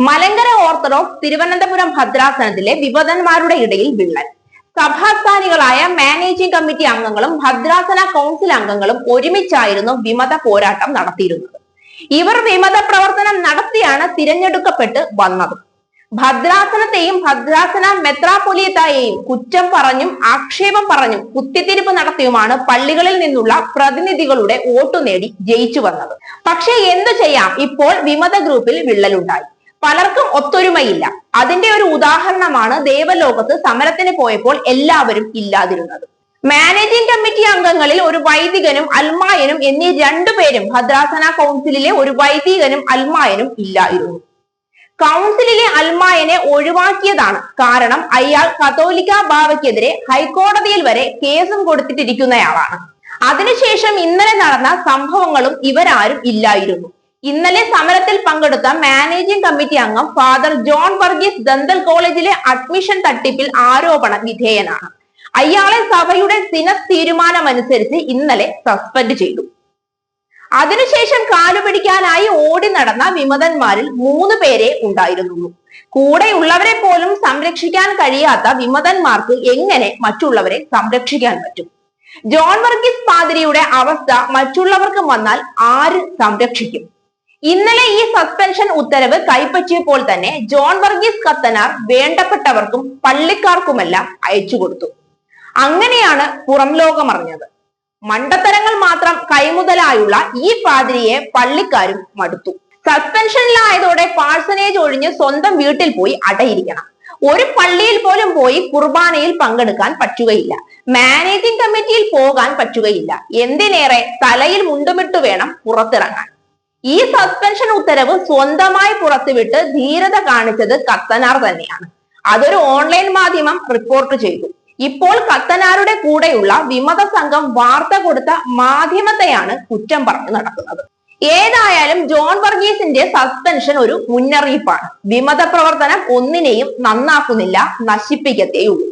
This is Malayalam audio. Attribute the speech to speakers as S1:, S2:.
S1: മലങ്കര ഓർത്തഡോക്സ് തിരുവനന്തപുരം ഭദ്രാസനത്തിലെ വിമതന്മാരുടെ ഇടയിൽ വിള്ളൽ. സഭാസ്ഥാനികളായ മാനേജിംഗ് കമ്മിറ്റി അംഗങ്ങളും ഭദ്രാസന കൗൺസിൽ അംഗങ്ങളും ഒരുമിച്ചായിരുന്നു വിമത പോരാട്ടം നടത്തിയിരുന്നത്. ഇവർ വിമത പ്രവർത്തനം നടത്തിയാണ് തിരഞ്ഞെടുക്കപ്പെട്ട് വന്നത്. ഭദ്രാസനത്തെയും ഭദ്രാസന മെത്രാപ്പൊലീത്തായെയും കുറ്റം പറഞ്ഞും ആക്ഷേപം പറഞ്ഞും കുത്തിത്തിരിപ്പ് നടത്തിയുമാണ് പള്ളികളിൽ നിന്നുള്ള പ്രതിനിധികളുടെ വോട്ടു നേടി ജയിച്ചു വന്നത്. പക്ഷേ എന്തു ചെയ്യാം, ഇപ്പോൾ വിമത ഗ്രൂപ്പിൽ വിള്ളലുണ്ടായി. പലർക്കും ഒത്തൊരുമയില്ല. അതിന്റെ ഒരു ഉദാഹരണമാണ് ദേവലോകത്ത് സമരത്തിന് പോയപ്പോൾ എല്ലാവരും ഇല്ലാതിരുന്നത്. മാനേജിംഗ് കമ്മിറ്റി അംഗങ്ങളിൽ ഒരു വൈദികനും അൽമായനും എന്നീ രണ്ടുപേരും ഭദ്രാസന കൗൺസിലിലെ ഒരു വൈദികനും അൽമായനും ഇല്ലായിരുന്നു. കൗൺസിലിലെ അൽമായനെ ഒഴിവാക്കിയതാണ് കാരണം അയാൾ കത്തോലിക്ക ബാവയ്ക്കെതിരെ ഹൈക്കോടതിയിൽ വരെ കേസും കൊടുത്തിട്ടിരിക്കുന്നയാളാണ്. അതിനുശേഷം ഇന്നലെ നടന്ന സംഭവങ്ങളും ഇവരാരും ഇല്ലായിരുന്നു. ഇന്നലെ സമരത്തിൽ പങ്കെടുത്ത മാനേജിംഗ് കമ്മിറ്റി അംഗം ഫാദർ ജോൺ വർഗീസ് ദന്തൽ കോളേജിലെ അഡ്മിഷൻ തട്ടിപ്പിൽ ആരോപണ വിധേയനാണ്. അയാളെ സഭയുടെ സിനഡ് തീരുമാനമനുസരിച്ച് ഇന്നലെ സസ്പെൻഡ് ചെയ്തു. അതിനുശേഷം കാലുപിടിക്കാനായി ഓടി നടന്ന വിമതന്മാരിൽ 3 പേരെ ഉണ്ടായിരുന്നുള്ളൂ. കൂടെയുള്ളവരെ പോലും സംരക്ഷിക്കാൻ കഴിയാത്ത വിമതന്മാർക്ക് എങ്ങനെ മറ്റുള്ളവരെ സംരക്ഷിക്കാൻ പറ്റും? ജോൺ വർഗീസ് പാതിരിയുടെ അവസ്ഥ മറ്റുള്ളവർക്ക് വന്നാൽ ആര് സംരക്ഷിക്കും? ഇന്നലെ ഈ സസ്പെൻഷൻ ഉത്തരവ് കൈപ്പറ്റിയപ്പോൾ തന്നെ ജോൺ വർഗീസ് കത്തനാർ വേണ്ടപ്പെട്ടവർക്കും പള്ളിക്കാർക്കുമെല്ലാം അയച്ചു കൊടുത്തു. അങ്ങനെയാണ് പുറം ലോകമറിഞ്ഞത്. മണ്ടത്തരങ്ങൾ മാത്രം കൈമുതലായുള്ള ഈ പാതിരിയെ പള്ളിക്കാരും മടുത്തു. സസ്പെൻഷനിലായതോടെ പാഴ്സനേജ് ഒഴിഞ്ഞ് സ്വന്തം വീട്ടിൽ പോയി അടയിരിക്കണം. ഒരു പള്ളിയിൽ പോലും പോയി കുർബാനയിൽ പങ്കെടുക്കാൻ പറ്റുകയില്ല. മാനേജിംഗ് കമ്മിറ്റിയിൽ പോകാൻ പറ്റുകയില്ല. എന്തിനേറെ തലയിൽ മുണ്ടുമിട്ട് വേണം പുറത്തിറങ്ങാൻ. ഈ സസ്പെൻഷൻ ഉത്തരവ് സ്വന്തമായി പുറത്തുവിട്ട് ധീരത കാണിച്ചത് കത്തനാർ തന്നെയാണ്. അതൊരു ഓൺലൈൻ മാധ്യമം റിപ്പോർട്ട് ചെയ്തു. ഇപ്പോൾ കത്തനാരുടെ കൂടെയുള്ള വിമത സംഘം വാർത്ത കൊടുത്ത മാധ്യമത്തെയാണ് കുറ്റം പറഞ്ഞു നടക്കുന്നത്. ഏതായാലും ജോൺ വർഗീസിന്റെ സസ്പെൻഷൻ ഒരു മുന്നറിയിപ്പാണ്. വിമത പ്രവർത്തനം ഒന്നിനെയും നന്നാക്കുന്നില്ല, നശിപ്പിക്കത്തേയുള്ളൂ.